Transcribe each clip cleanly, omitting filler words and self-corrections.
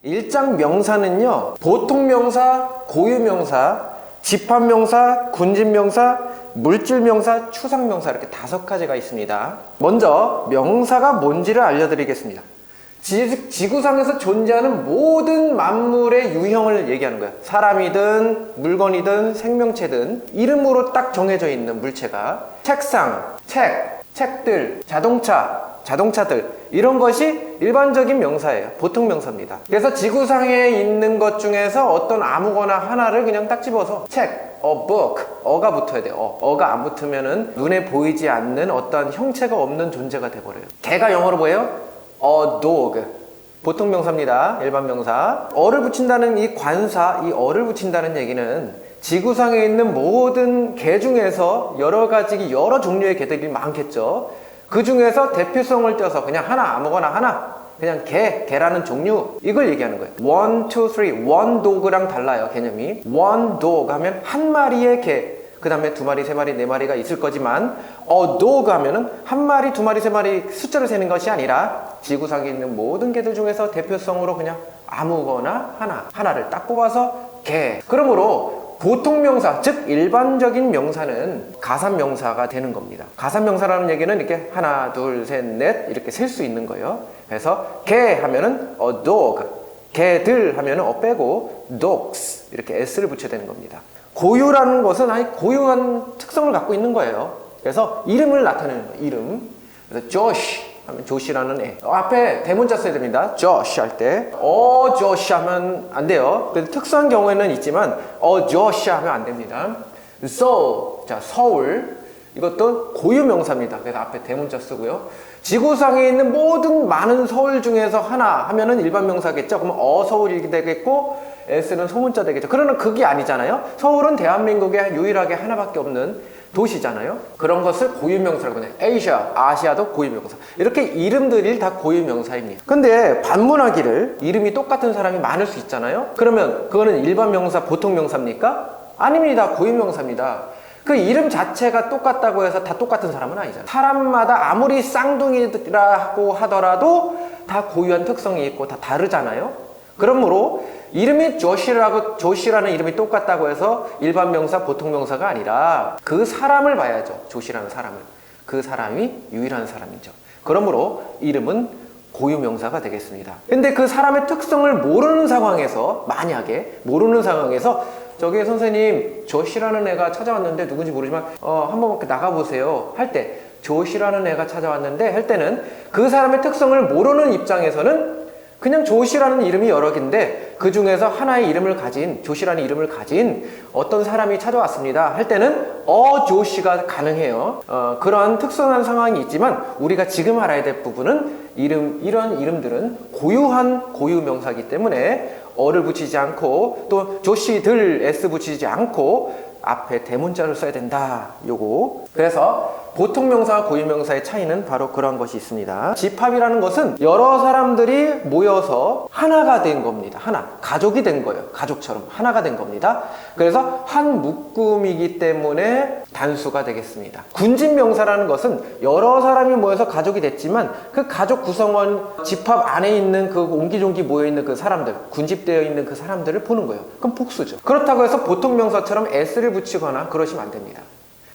일장 명사는요, 보통 명사, 고유 명사, 집합 명사, 군집 명사, 물질 명사, 추상 명사 이렇게 5가지가 있습니다. 먼저 명사가 뭔지를 알려드리겠습니다. 지구상에서 존재하는 모든 만물의 유형을 얘기하는 거예요. 사람이든 물건이든 생명체든 이름으로 딱 정해져 있는 물체가 책상, 책들, 자동차들 이런 것이 일반적인 명사예요. 보통 명사입니다. 그래서 지구상에 있는 것 중에서 어떤 아무거나 하나를 그냥 딱 집어서 책, a book, 어가 붙어야 돼요. 어가 안 붙으면은 눈에 보이지 않는 어떤 형체가 없는 존재가 돼버려요. 개가 영어로 뭐예요? a dog. 보통 명사입니다. 일반 명사. 어를 붙인다는 이 관사, 이 어를 붙인다는 얘기는 지구상에 있는 모든 개 중에서 여러 종류의 개들이 많겠죠. 그 중에서 대표성을 떼서 그냥 아무거나 하나, 그냥 개라는 종류, 이걸 얘기하는 거예요. 1, 2, 3, one dog랑 달라요, 개념이. one dog 하면 한 마리의 개, 그 다음에 2마리, 3마리, 4마리가 있을 거지만 a dog 하면은 한 마리, 2마리, 3마리 숫자를 세는 것이 아니라 지구상에 있는 모든 개들 중에서 대표성으로 그냥 아무거나 하나를 딱 뽑아서 개. 그러므로 보통 명사, 즉 일반적인 명사는 가산 명사가 되는 겁니다. 가산 명사라는 얘기는 이렇게 하나, 둘, 셋, 넷 이렇게 셀 수 있는 거예요. 그래서 개 하면은 a dog, 개들 하면은 빼고 dogs 이렇게 s를 붙여야 되는 겁니다. 고유라는 것은 아예 고유한 특성을 갖고 있는 거예요. 그래서 이름을 나타내는 거예요. 이름. 그래서 Josh 하면 조시라는 애. 앞에 대문자 써야 됩니다. Josh 할 때 Josh 하면 안 돼요. 특수한 경우에는 있지만 Josh 하면 안 됩니다. Seoul, 자 서울, 이것도 고유 명사입니다. 그래서 앞에 대문자 쓰고요. 지구상에 있는 모든 많은 서울 중에서 하나 하면은 일반 명사겠죠. 그러면 서울이 되겠고 S는 소문자 되겠죠. 그러나 그게 아니잖아요. 서울은 대한민국에 유일하게 하나밖에 없는 도시잖아요. 그런 것을 고유명사라고 해요. 아시아도 고유명사. 이렇게 이름들이 다 고유명사입니다. 근데 반문하기를 이름이 똑같은 사람이 많을 수 있잖아요. 그러면 그거는 일반 명사, 보통 명사입니까? 아닙니다. 고유명사입니다. 그 이름 자체가 똑같다고 해서 다 똑같은 사람은 아니잖아요. 사람마다 아무리 쌍둥이라고 하더라도 다 고유한 특성이 있고 다 다르잖아요. 그러므로 이름이 조시라는 이름이 똑같다고 해서 일반 명사, 보통 명사가 아니라 그 사람을 봐야죠. 조시라는 사람을. 그 사람이 유일한 사람이죠. 그러므로 이름은 고유 명사가 되겠습니다. 근데 그 사람의 특성을 모르는 상황에서, 만약에 모르는 상황에서 저기 선생님 조시라는 애가 찾아왔는데 누군지 모르지만 한번 나가보세요 할 때, 조시라는 애가 찾아왔는데 할 때는 그 사람의 특성을 모르는 입장에서는 그냥 조시라는 이름이 여러 개인데 그 중에서 하나의 이름을 가진, 조시라는 이름을 가진 어떤 사람이 찾아왔습니다 할 때는 조시가 가능해요. 그러한 특수한 상황이 있지만 우리가 지금 알아야 될 부분은 이런 이름들은 고유한 고유 명사이기 때문에 어를 붙이지 않고 또 조시들 s 붙이지 않고 앞에 대문자를 써야 된다. 요거. 그래서 보통 명사와 고유 명사의 차이는 바로 그런 것이 있습니다. 집합이라는 것은 여러 사람들이 모여서 하나가 된 겁니다. 가족이 된 거예요. 가족처럼 하나가 된 겁니다. 그래서 한 묶음이기 때문에 단수가 되겠습니다. 군집 명사라는 것은 여러 사람이 모여서 가족이 됐지만 그 가족 구성원 집합 안에 있는 그 옹기종기 모여있는 그 사람들, 군집되어 있는 그 사람들을 보는 거예요. 그럼 복수죠. 그렇다고 해서 보통 명사처럼 s를 붙이거나 그러시면 안 됩니다.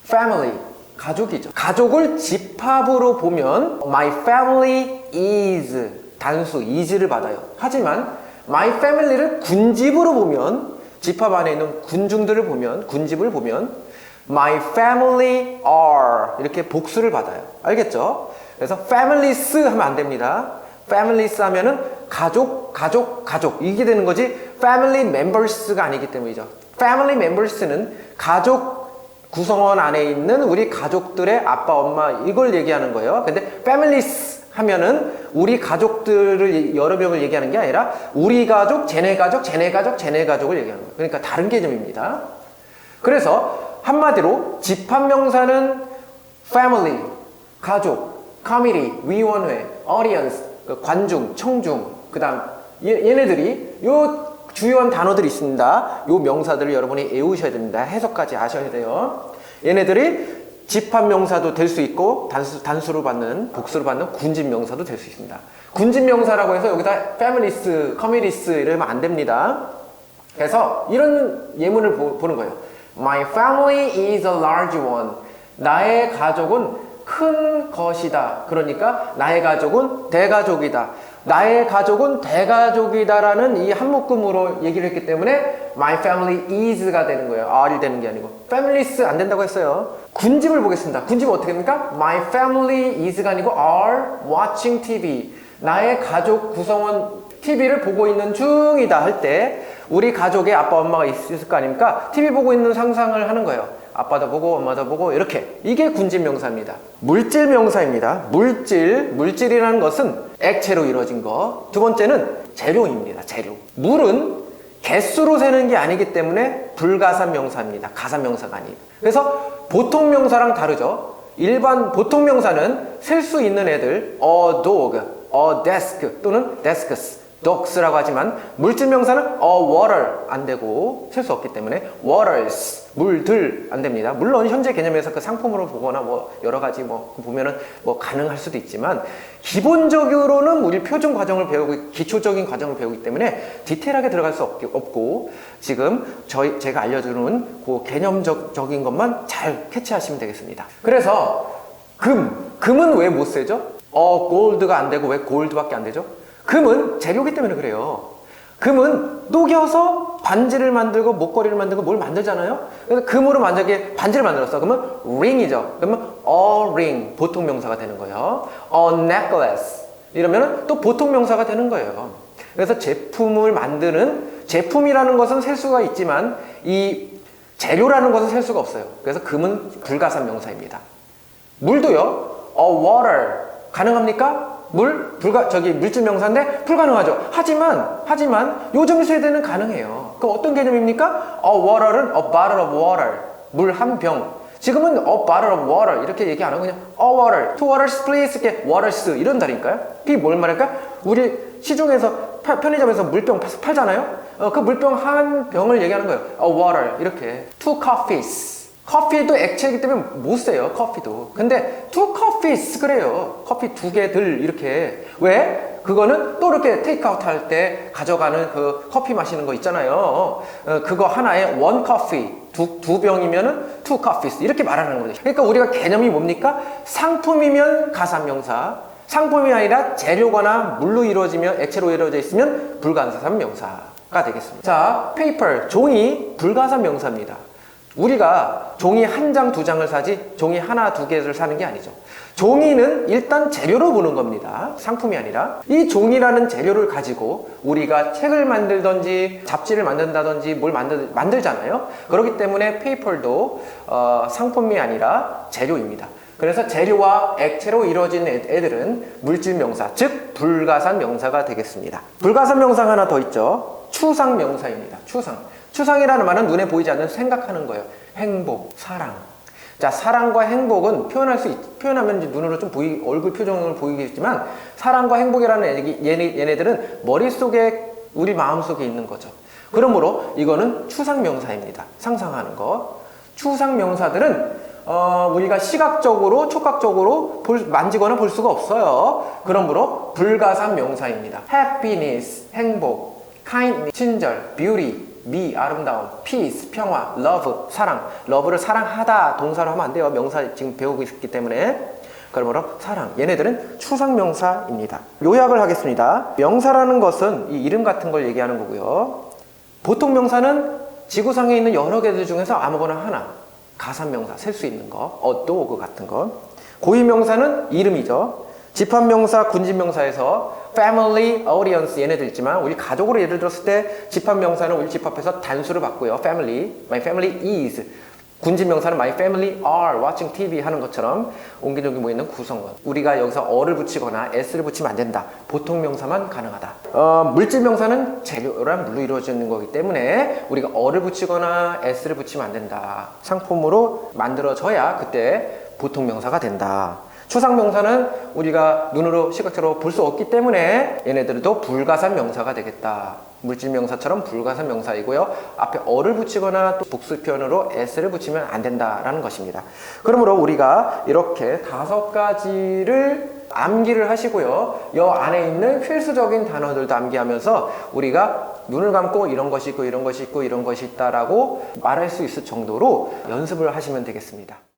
family, 가족이죠. 가족을 집합으로 보면 my family is, 단수 is를 받아요. 하지만 my family를 군집으로 보면, 집합 안에 있는 군중들을 보면, 군집을 보면 my family are 이렇게 복수를 받아요. 알겠죠? 그래서 families 하면 안 됩니다. families 하면은 가족 이게 되는 거지 family members가 아니기 때문이죠. family members는 가족 구성원 안에 있는 우리 가족들의 아빠, 엄마 이걸 얘기하는 거예요. 근데 families 하면은 우리 가족들을 여러 명을 얘기하는 게 아니라 우리 가족, 쟤네 가족을 얘기하는 거예요. 그러니까 다른 개념입니다. 그래서 한마디로 집합명사는 family, 가족, committee, 위원회, audience, 관중, 청중, 그 다음 얘네들이 요 주요한 단어들이 있습니다. 요 명사들을 여러분이 외우셔야 됩니다. 해석까지 아셔야 돼요. 얘네들이 집합명사도 될 수 있고 단수로 받는 복수로 받는 군집명사도 될 수 있습니다. 군집명사라고 해서 여기다 families, communities 이러면 안 됩니다. 그래서 이런 예문을 보는 거예요. My family is a large one. 나의 가족은 큰 것이다. 그러니까 나의 가족은 대가족이다. 나의 가족은 대가족이다라는 이 한묶음으로 얘기를 했기 때문에 my family is가 되는 거예요. are이 되는 게 아니고 families 안 된다고 했어요. 군집을 보겠습니다. 군집은 어떻게 됩니까? My family is가 아니고 are watching TV. 나의 가족 구성원 TV를 보고 있는 중이다 할 때 우리 가족에 아빠 엄마가 있을 거 아닙니까? TV 보고 있는 상상을 하는 거예요. 아빠도 보고 엄마도 보고 이렇게. 이게 군집명사입니다. 물질명사입니다. 물질이라는 것은 액체로 이루어진 거. 두 번째는 재료입니다. 재료. 물은 개수로 세는 게 아니기 때문에 불가산명사입니다. 가산명사가 아니에요. 그래서 보통명사랑 다르죠. 일반 보통명사는 셀 수 있는 애들 a dog, a desk 또는 desks, dogs라고 하지만 물질명사는 a water 안 되고 셀 수 없기 때문에 waters, 물들 안 됩니다. 물론 현재 개념에서 그 상품으로 보거나 뭐 여러 가지 뭐 보면은 뭐 가능할 수도 있지만 기본적으로는 우리 표준 과정을 배우고 기초적인 과정을 배우기 때문에 디테일하게 들어갈 수 없고 지금 제가 알려주는 그 개념적인 것만 잘 캐치하시면 되겠습니다. 그래서 금은 왜 못 세죠? 골드가 안 되고 왜 골드밖에 안 되죠? 금은 재료기 때문에 그래요. 금은 녹여서 반지를 만들고 목걸이를 만들고 뭘 만들잖아요. 그래서 금으로 만약에 반지를 만들었어. 그러면 ring이죠. 그러면 a ring 보통 명사가 되는 거예요. a necklace 이러면 또 보통 명사가 되는 거예요. 그래서 제품을 만드는 제품이라는 것은 셀 수가 있지만 이 재료라는 것은 셀 수가 없어요. 그래서 금은 불가산 명사입니다. 물도요. a water 가능합니까? 물질 명사인데 불가능하죠. 하지만 요즘 세대는 가능해요. 그 어떤 개념입니까? A water은 a bottle of water. 물 한 병. 지금은 a bottle of water 이렇게 얘기 안 하고 그냥 a water, two waters please 이렇게 waters 이런다니까요. 그게 뭘 말할까? 우리 시중에서 편의점에서 물병 팔잖아요. 그 물병 한 병을 얘기하는 거예요. A water 이렇게 two coffees. 커피도 액체이기 때문에 못 써요. 커피도. 근데 two coffees 그래요. 커피 두 개들 이렇게. 왜? 그거는 또 이렇게 테이크아웃 할 때 가져가는 그 커피 마시는 거 있잖아요. 그거 하나에 one coffee 두 병이면은 two coffees 이렇게 말하는 거죠. 그러니까 우리가 개념이 뭡니까? 상품이면 가산명사, 상품이 아니라 재료거나 물로 이루어지며 액체로 이루어져 있으면 불가산명사가 되겠습니다. 자, paper 종이 불가산명사입니다. 우리가 종이 한 장, 두 장을 사지 종이 하나, 두 개를 사는 게 아니죠. 종이는 일단 재료로 보는 겁니다. 상품이 아니라. 이 종이라는 재료를 가지고 우리가 책을 만들든지 잡지를 만든다든지 뭘 만들잖아요. 그렇기 때문에 페이퍼도 상품이 아니라 재료입니다. 그래서 재료와 액체로 이루어진 애들은 물질명사, 즉 불가산명사가 되겠습니다. 불가산명사가 하나 더 있죠. 추상명사입니다. 추상이라는 말은 눈에 보이지 않는 생각하는 거예요. 행복, 사랑. 자, 사랑과 행복은 표현하면 이제 눈으로 좀 얼굴 표정을 보이겠지만 사랑과 행복이라는 얘네들은 머릿속에 우리 마음속에 있는 거죠. 그러므로 이거는 추상명사입니다. 상상하는 거. 추상명사들은 우리가 시각적으로, 촉각적으로 만지거나 볼 수가 없어요. 그러므로 불가산명사입니다. happiness, 행복, kindness, 친절, beauty, 미, 아름다움, peace, 평화, love, 사랑. love를 사랑하다 동사로 하면 안 돼요. 명사 지금 배우고 있기 때문에. 그러므로 사랑. 얘네들은 추상명사입니다. 요약을 하겠습니다. 명사라는 것은 이 이름 같은 걸 얘기하는 거고요. 보통 명사는 지구상에 있는 여러 개들 중에서 아무거나 하나. 가산명사, 셀 수 있는 거. a dog 같은 거. 고유명사는 이름이죠. 집합명사, 군집명사에서 family, audience 얘네들 있지만 우리 가족으로 예를 들었을 때 집합명사는 우리 집합해서 단수를 받고요. family, my family is. 군집명사는 my family are watching TV 하는 것처럼 옹기종기 모이는 구성원. 우리가 여기서 어를 붙이거나 s를 붙이면 안 된다. 보통명사만 가능하다. 물질명사는 재료랑 물로 이루어지는 거기 때문에 우리가 어를 붙이거나 s를 붙이면 안 된다. 상품으로 만들어져야 그때 보통명사가 된다. 추상명사는 우리가 눈으로 시각적으로 볼 수 없기 때문에 얘네들도 불가산 명사가 되겠다. 물질명사처럼 불가사 명사이고요. 앞에 어를 붙이거나 또 복수 표현으로 s를 붙이면 안 된다라는 것입니다. 그러므로 우리가 이렇게 5가지를 암기를 하시고요. 이 안에 있는 필수적인 단어들도 암기하면서 우리가 눈을 감고 이런 것이 있고 이런 것이 있고 이런 것이 있다라고 말할 수 있을 정도로 연습을 하시면 되겠습니다.